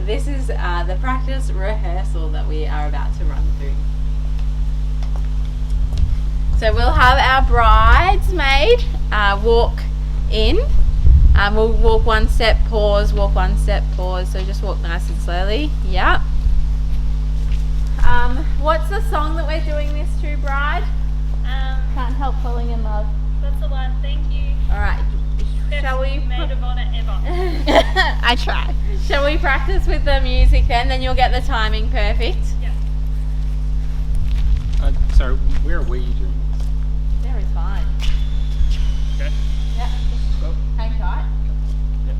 this is the practice rehearsal that we are about to run through. So we'll have our bridesmaid walk in. We'll walk one step, pause, walk one step, pause. So just walk nice and slowly. Yeah. What's the song that we're doing this to, bride? Can't help falling in love. That's the one. Thank you. All right. Shall we? Maid of honor ever. I try. Shall we practice with the music then? Then you'll get the timing perfect. Yeah. So where are we doing this? There is fine. Okay. Yeah. Go. Hang tight. Yep.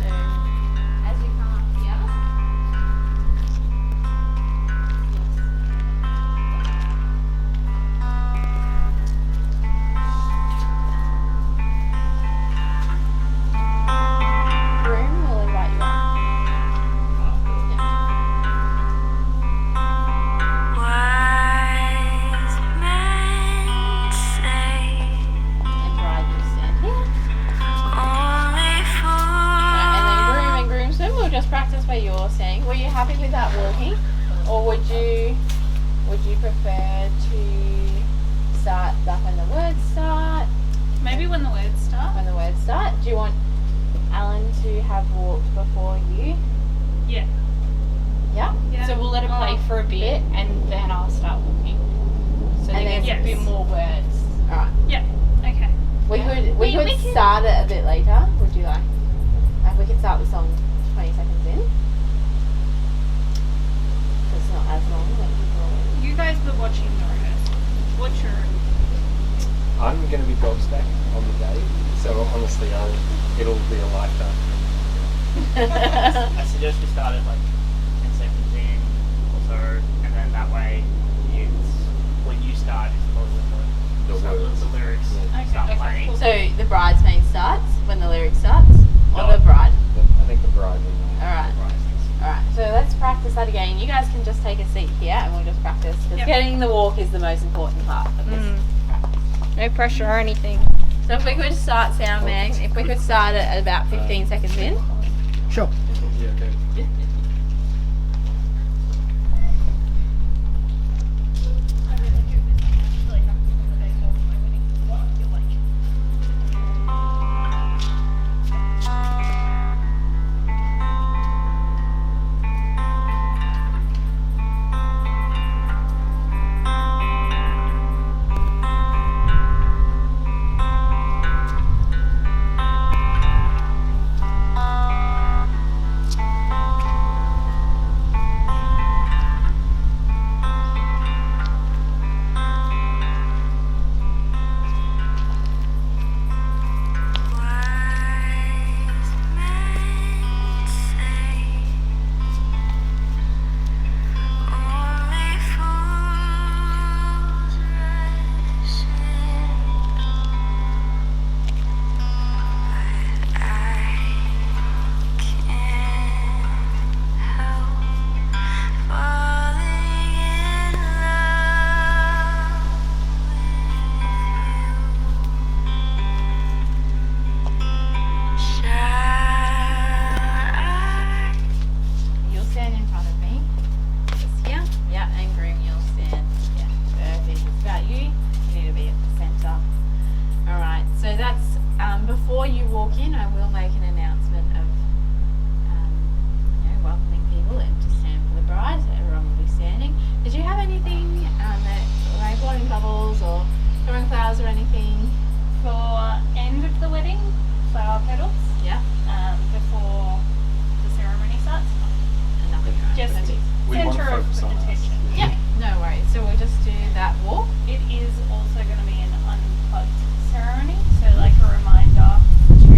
As you come up here. Groom will invite you up. Wise men say And bride, you stand here. only And then groomsmen, we'll just practice where you're saying. Were you happy with that walking? Or would you prefer to start back when the words start? Maybe when the words start. When the words start? Do you want Alan to have walked before you? Yeah. Yeah? Yeah. So we'll let it play for a bit and then I'll start walking. So And there's then- a bit Yes. more words. Alright. Yeah. Okay. We could We can- start it a bit later. Would you like? Like we could start the song 20 seconds in. It's not as long when people. You guys were watching the rehearsal. What's your? I'm going to be gobsmacked on the day, so honestly, it'll be a lifetime. I suggest we start at like 10 seconds in or so, and then that way it's when you start is probably The when words. the lyrics Okay, start okay, playing. cool. So the bridesmaid starts when the lyric starts, or No. the bride. I think the bride will know. All right. Right. All right. So let's practice that again. You guys can just take a seat here, and we'll just practice. Because Yep. getting the walk is the most important part of this. No pressure or anything. So if we could start, sound man, if we could start at about 15 seconds in. Sure. Yeah, okay. I really do this. Actually, have to put the days off my wedding. What I feel like. wise men say only fools rush in, but I can't help falling in love with you. Shall I? You'll stand in front of me. Just here. Yeah, and groom, you'll stand. Yeah, perfect. It's about you. You need to be at the centre. All right. So that's before you walk in. I will make an announcement of welcoming people and to stand for the bride. So everyone will be standing. Did you have anything that like blowing bubbles or throwing flowers or anything? For end of the wedding, flower petals. Yeah. Before the ceremony starts. And nothing. Right? Just Perfect. We want center of focus on us. attention. Yeah. No worries. So we'll just do that walk. It is also going to be an unplugged ceremony, so like a reminder to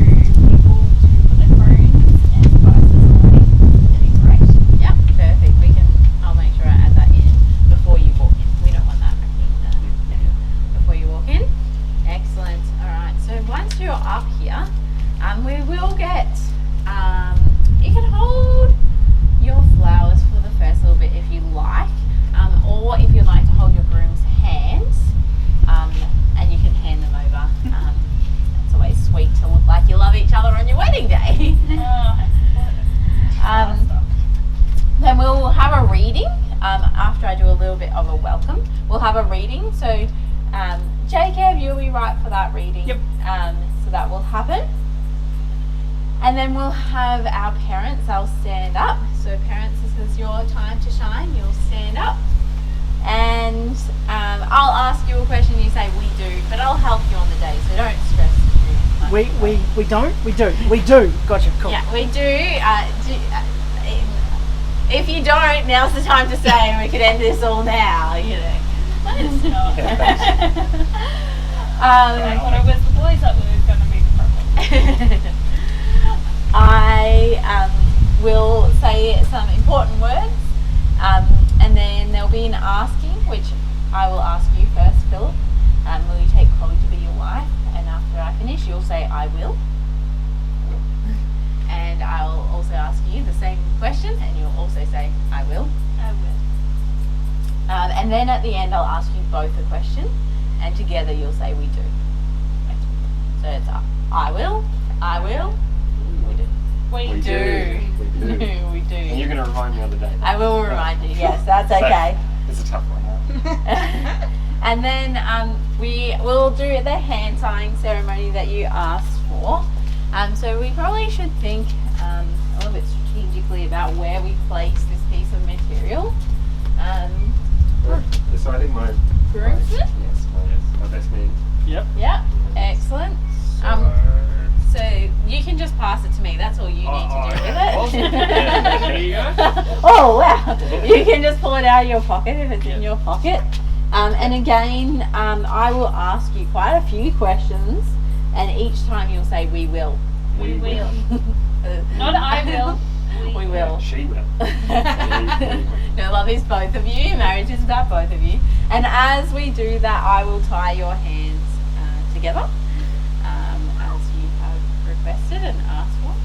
people to put their phones and devices away. That'd be great. Yep, perfect. I'll make sure I add that in before you walk in. we'll have a reading after I do a little bit of a welcome. We'll have a reading. So, Jacob, you'll be right for that reading. Yep. So that will happen. And then we'll have our parents. They'll stand up. So, parents, this is your time to shine. You'll stand up. And I'll ask you a question. You say we do, but I'll help you on the day. So don't stress too much. We don't? We do. Gotcha, cool. Yeah, we do. If you don't, now's the time to say, and we could end this all now, you know. But it's not. Yeah, thanks. I thought it was the boys that were going to be the problem. I will say some important words, and then there'll be an asking, which I will ask you first, Philip. Will you take Chloe to be your wife? And after I finish, you'll say, I will. And I'll also ask you the same question, and you'll also say, I will. I will. And then at the end, I'll ask you both a question, and together you'll say, we do. So it's I will, we do. We do. We do. We do. And you're going to remind me on the day. I will remind you, yes, that's So, okay. It's a tough one. And then we will do the hand tying ceremony that you asked for. So we probably should think a little bit strategically about where we place this piece of material. So I think my Groomsman? Yes, my best man. Yep. Yeah, excellent. So you can just pass it to me. That's all you need to do with it. Awesome. There you go. Oh wow! You can just pull it out of your pocket if it's in your pocket. And again, I will ask you quite a few questions, and each time you'll say we will. We will. Not I will. We will. She will. No, love is both of you. Marriage is about both of you. And as we do that, I will tie your hands together, as you have requested and asked for.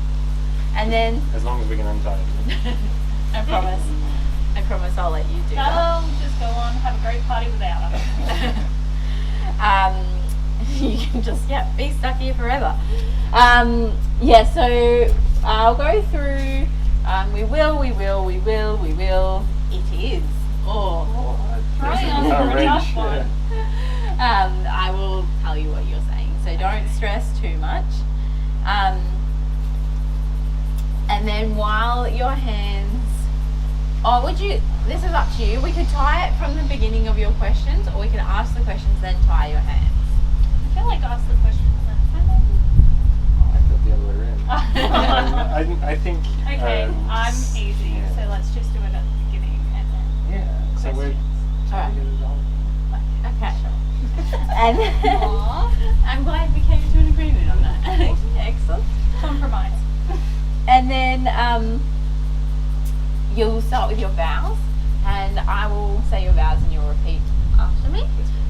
And then As long as we can untie it. I promise I'll let you do that. I'll just go on, have a great party without her. You can just be stuck here forever. So I'll go through. We will. It is. Trying on for a tough one. I will tell you what you're saying, so don't stress too much. And then while your hands, this is up to you. We could tie it from the beginning of your questions, or we can ask the questions then tie your hands. I feel like ask the questions then. I felt the other way around. I think. Okay, I'm easy, yeah. so let's just do it at the beginning and then. Yeah. So we're. Alright. Okay. Sure. And Aw. I'm glad we came to an agreement on that. Excellent. Compromise. And then you'll start with your vows, and I will say your vows and you'll repeat after me.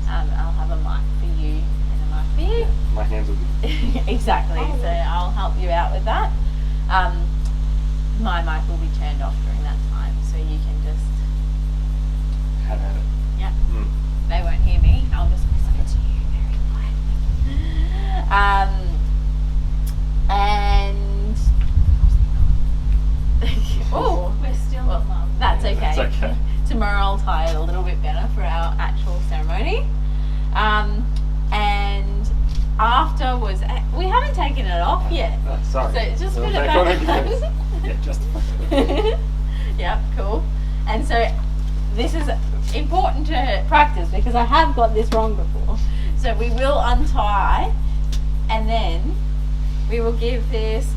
I'll have a mic for you and a mic for you. My hands will be. Exactly. So I'll help you out with that. My mic will be turned off during that time, so you can just. Have at it. Yeah. Mm. They won't hear me. I'll just whisper to you very quietly. And oh, We're still in love. that's okay. That's okay. Tomorrow I'll tie it a little bit better for our actual ceremony. And afterwards, we haven't taken it off yet. Oh, sorry. So just We'll put it take back on on. again. Yeah, just. Yep, cool. And so this is important to practice because I have got this wrong before. So we will untie, and then we will give this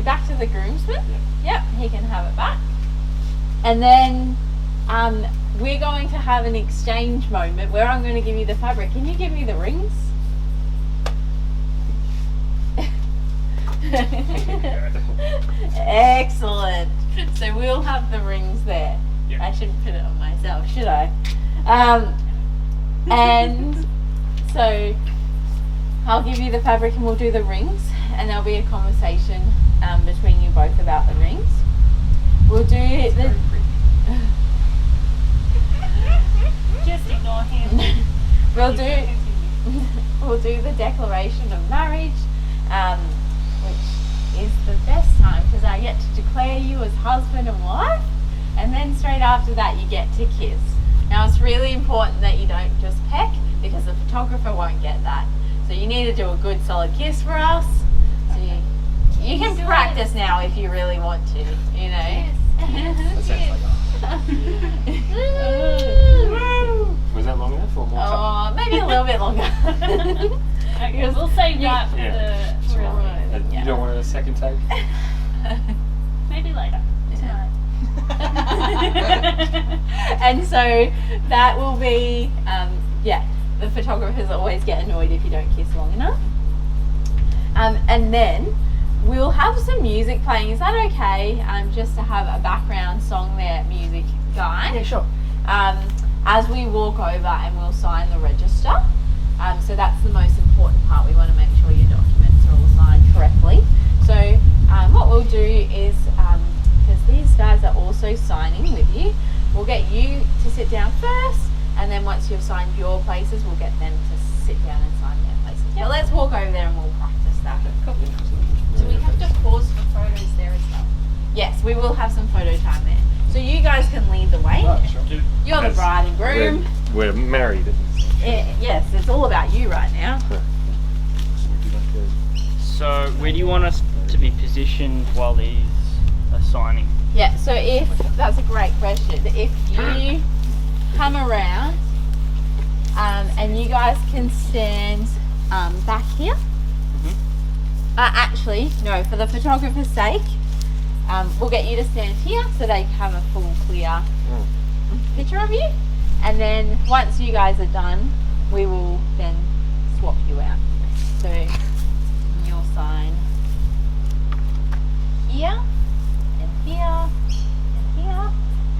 back to the groomsman. Yep, he can have it back. And then we're going to have an exchange moment where I'm going to give you the fabric. Can you give me the rings? Excellent. So we'll have the rings there. Yeah. I shouldn't put it on myself, should I? And so I'll give you the fabric and we'll do the rings, and there'll be a conversation between you both about the rings. We'll do the Just ignore him. We'll do the declaration of marriage, which is the best time because I get to declare you as husband and wife. And then straight after that, you get to kiss. Now, it's really important that you don't just peck because the photographer won't get that. So you need to do a good solid kiss for us. So you can practice now if you really want to, you know. That sounds like Was that long enough or more time? Oh, maybe a little bit longer. Okay, we'll save that for Yeah. the real life. And Yeah. you don't want a second take? Maybe later. Tonight. And so that will be, the photographers always get annoyed if you don't kiss long enough. And then we'll have some music playing. Is that okay? Just to have a background song there, music guy. Yeah, sure. As we walk over and we'll sign the register. So that's the most important part. We want to make sure your documents are all signed correctly. So what we'll do is, because these guys are also signing with you, we'll get you to sit down first, and then once you've signed your places, we'll get them to sit down and sign their places. But let's walk over there and we'll practice that. Cool. Do we have to pause for photos there as well? Yes, we will have some photo time there. So you guys can lead the way. Oh, sure. You're the Because bride and groom. We're married. Yes, it's all about you right now. So where do you want us to be positioned while these are signing? Yeah, so if, that's a great question. If you come around and you guys can stand back here. Actually, no, for the photographer's sake, we'll get you to stand here so they have a full clear picture of you. And then once you guys are done, we will then swap you out. So you'll sign here and here and here.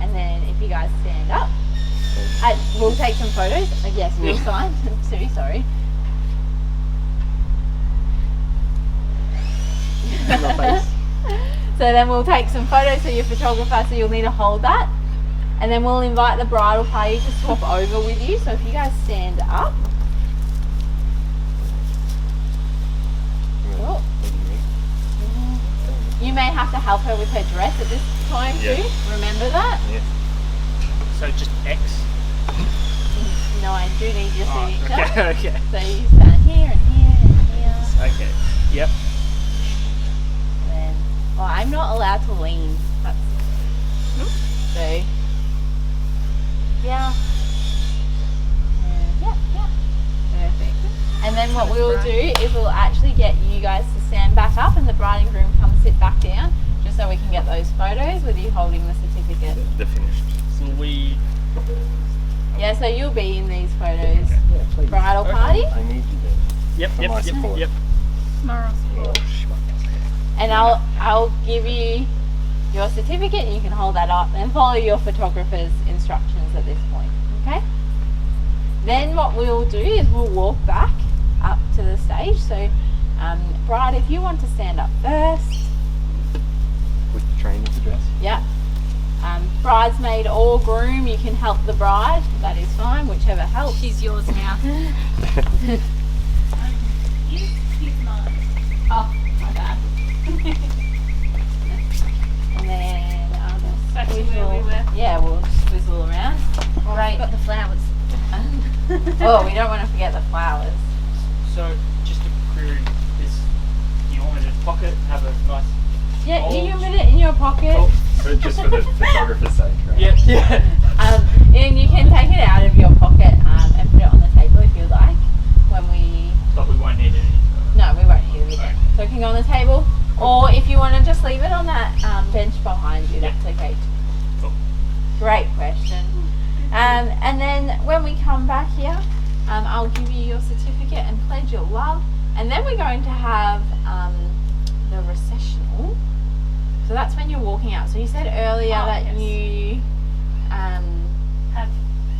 And then if you guys stand up, we'll take some photos. Yes, we'll sign. Sue, sorry. So then we'll take some photos for your photographer, so you'll need to hold that. And then we'll invite the bridal party to swap over with you. So if you guys stand up. Oh. You may have to help her with her dress at this time Yeah. too. Remember that? So just X? No, I do need your signature. Okay, okay. So you stand here and here and here. Okay. Yep. And then, well, I'm not allowed to lean. That's so. Yeah. Yeah. Perfect. And then what we'll do is we'll actually get you guys to stand back up and the bride and groom come sit back down, just so we can get those photos with you holding the certificate. The finished. Will we? Yeah, so you'll be in these photos. Yeah, please. Bridal party. I need you there. Yep. For my support. Yep. Moral support. And I'll give you your certificate and you can hold that up and follow your photographer's instructions at this point, okay? Then what we'll do is we'll walk back up to the stage. So bride, if you want to stand up first. With the train with the dress. Yeah. Bridesmaid or groom, you can help the bride, that is fine, whichever helps. She's yours now. He's mine. Oh, my bad. And then I'll just Back to where we swizzle. were. Yeah, we'll swizzle around. Right. Got the flowers. Oh, we don't want to forget the flowers. So just a query: is you want me to pocket, have a nice? Yeah, you Hold. can put it in your pocket. Oh, But just for the photographer's sake, right? yep. Yeah. And you can take it out of your pocket and put it on the table if you like. When we, But we won't need any. no, we won't need it again. So it can go on the table, or if you want to just leave it on that bench behind you, that's okay too. Cool. Great question. And then when we come back here, I'll give you your certificate and pledge your love, and then we're going to have the recessional. So that's when you're walking out. So you said earlier Oh, that yes. you Have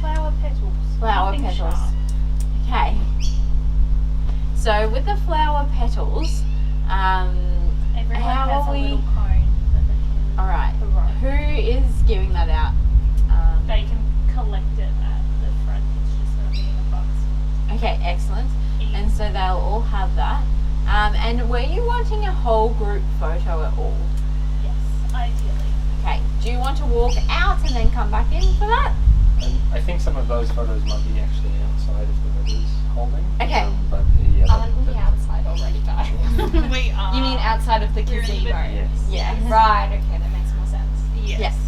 flower petals. flower Nothing petals. sharp. Okay. So with the flower petals, Everyone How has are a we- little cone that they can. all right. Right. Who is giving that out? They can collect it at the front. It's just going to be in a box. Okay, excellent. And so they'll all have that. And were you wanting a whole group photo at all? Yes, ideally. Okay, do you want to walk out and then come back in for that? And I think some of those photos might be actually outside if the weather's holding. Okay. But yeah. Aren't we outside already, guys? We are. You mean outside of the We're in the gazebo? Yes. Yes. Right, okay, that makes more sense. Yes. Yes.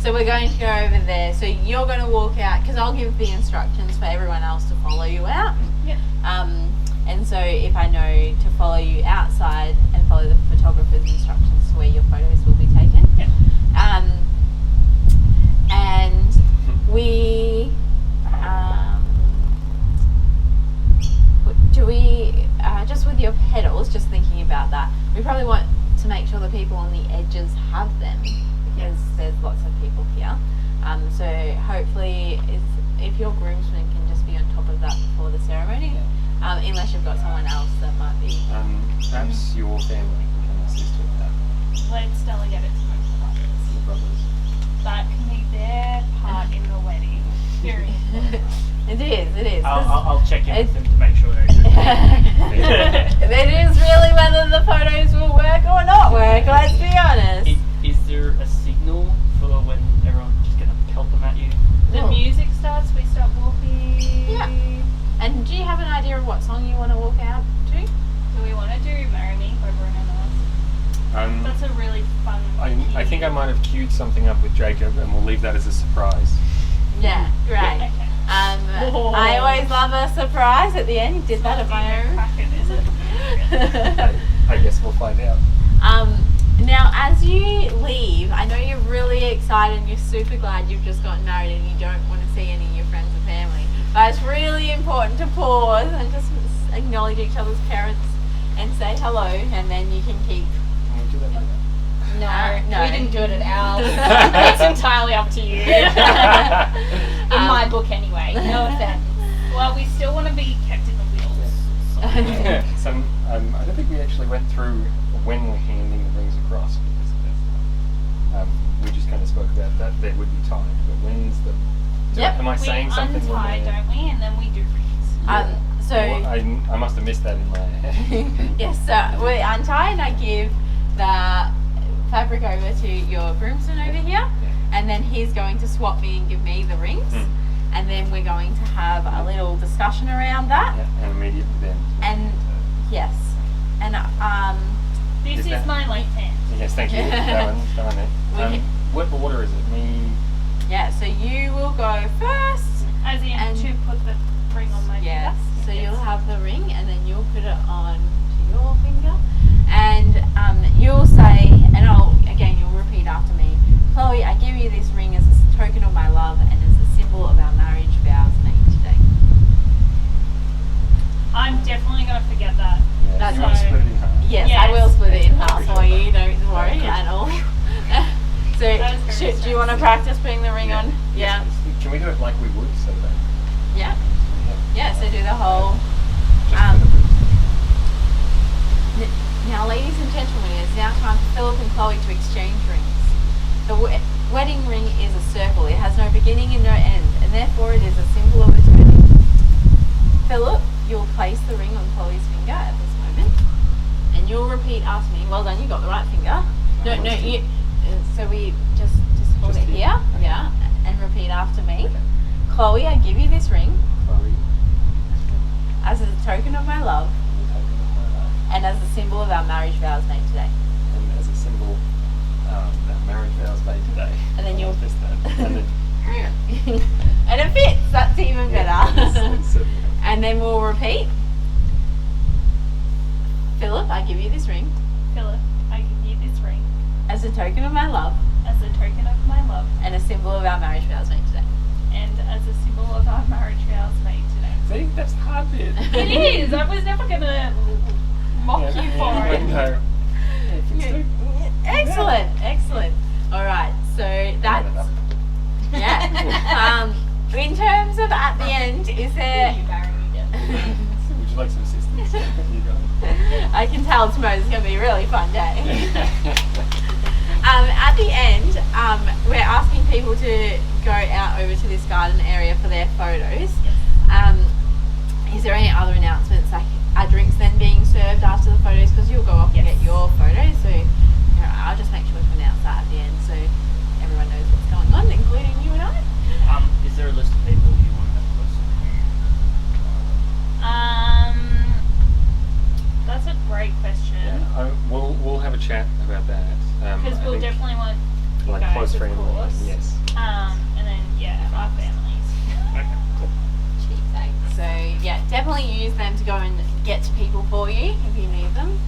So we're going to go over there. So you're going to walk out because I'll give the instructions for everyone else to follow you out. Yep. And so if I know to follow you outside and follow the photographer's instructions to where your photos will be taken. Yep. And we do we just with your pedals, just thinking about that, we probably want to make sure the people on the edges have them because there's lots of people here. So hopefully if your groomsman can just be on top of that before the ceremony, unless you've got someone else that might be. Perhaps your family can assist with that. Let's delegate it to my brothers. Your brothers. That can be their part in the wedding. Very important. It is. I'll check in It's- with them to make sure they're good. It is really whether the photos will work or not work, let's be honest. Is there a signal for when everyone's just going to pelt them at you? The Oh. music starts, we start walking. Yeah. And do you have an idea of what song you want to walk out to? Do we want to do Marry Me by Bruno Mars? That's a really fun I think I might have queued something up with Jacob, and we'll leave that as a surprise. Yeah, great. Okay. I always love a surprise at the end. You did that at my own. Kraken, is it? I guess we'll find out. Now, as you leave, I know you're really excited and you're super glad you've just gotten married and you don't want to see any of your friends and family. But it's really important to pause and just acknowledge each other's parents and say hello, and then you can keep. Can we do that later? No. We didn't do it at ours. It's entirely up to you. In my book, anyway. No offense. Well, we still want to be kept in the wheels. So. I don't think we actually went through when we're handing the rings across because we just kind of spoke about that. They would be tied, but when's the? Yep. Am I saying something? We untie, don't we? And then we do rings. So I must have missed that in my head. yes, so we untie and I give the fabric over to your groomsman over here, and then he's going to swap me and give me the rings, and then we're going to have a little discussion around that. Yeah, and immediately then. And yes, and This Is is that- my left hand. Yes, thank you. Darren We it. What order is it? Me. yeah, so you will go first. As in And- to put the ring on my Yes, finger. so Yes. you'll have the ring, and then you'll put it on to your finger, and you'll say, and you'll repeat after me, Chloe, I give you this ring as a token of my love and as a symbol of our marriage vows made today. I'm definitely going to forget that. Yeah. That's You want to fine. split it in half? Yes, I Yes. will split it in half for you, don't worry at all. So, That is very do you want to practice putting the ring on? Yeah. Can we do it like we would so that? Yeah. Yeah, so do the whole. Just Um, for the- Now, ladies and gentlemen, it is now time for Philip and Chloe to exchange rings. The wedding ring is a circle. It has no beginning and no end, and therefore it is a symbol of eternity. Philip, you'll place the ring on Chloe's finger at this moment, and you'll repeat after me. Well done, you got the right finger. No, you. So we just hold Just it here. here, Okay. yeah, and repeat after me. Okay. Chloe, I give you this ring Chloe, as a token of my love you take it like that. and as a symbol of our marriage vows made today. And as a symbol, that marriage vows made today. And then you'll- Just that. And then. And it fits. That's even better. It's certainly. And then we'll repeat. Philip, I give you this ring Philip, I give you this ring as a token of my love as a token of my love and a symbol of our marriage vows made today. and as a symbol of our marriage vows made today. See, that's the hard bit. It is. I was never going to mock you for it. No. Excellent, excellent. All right, so that's yeah. In terms of at the end, is there? Would you like some assistance? You got it. I can tell tomorrow's going to be a really fun day. At the end, we're asking people to go out over to this garden area for their photos. Is there any other announcements, like are drinks then being served after the photos? Because you'll go off and Yes. get your photos. So, I'll just make sure to announce that at the end so everyone knows what's going on, including you and I. Is there a list of people you want to have close? That's a great question. Yeah, we'll have a chat about that. Because I we'll think, definitely want you like guys, close of friends. course. Yes. And then our families. Okay, cool. So yeah, definitely use them to go and get to people for you if you need them.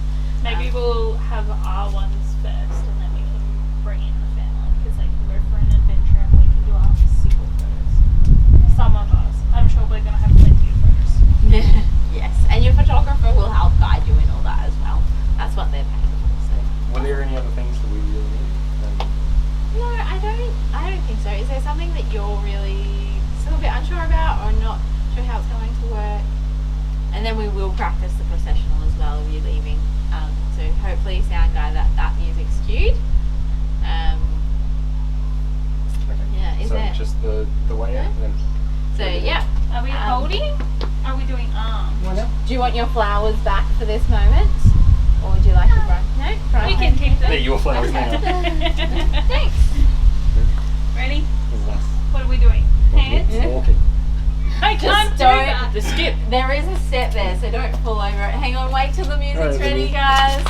Maybe we'll have our ones first, and then we can bring in the family because they can go for an adventure, and we can do our single photos. Some of us. I'm sure we're gonna have plenty of photos. Yes, and your photographer will help guide you in all that as well. That's what they're paying for. So. Were there any other things that we really need? No, I don't think so. Is there something that you're really still a bit unsure about or not sure how it's going to work? And then we will practice the processional as well of you leaving. So hopefully sound guy that music's cued. Yeah, is so it? just the way out then? So yeah. Are we holding? Are we doing arms? Do you want your flowers back for this moment? Or would you like to run? No? We can keep them. They're your flowers now. Thanks. Ready? This is us. What are we doing? Hands? Walking. I can't do don't- that. The skip. There is a step there, so don't fall over it. Hang on, wait till the music's Right, ready, ready. guys.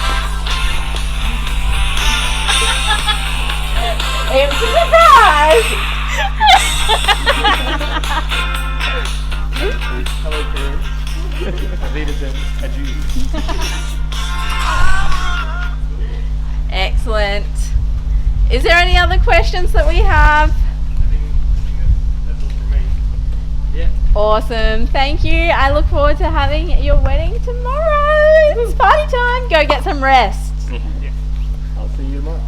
It's a surprise! Hello, parents. Avita adieu. Excellent. Is there any other questions that we have? I think that's all from me. Yeah. Awesome. Thank you. I look forward to having your wedding tomorrow. It's party time. Go get some rest. Yeah. I'll see you tomorrow.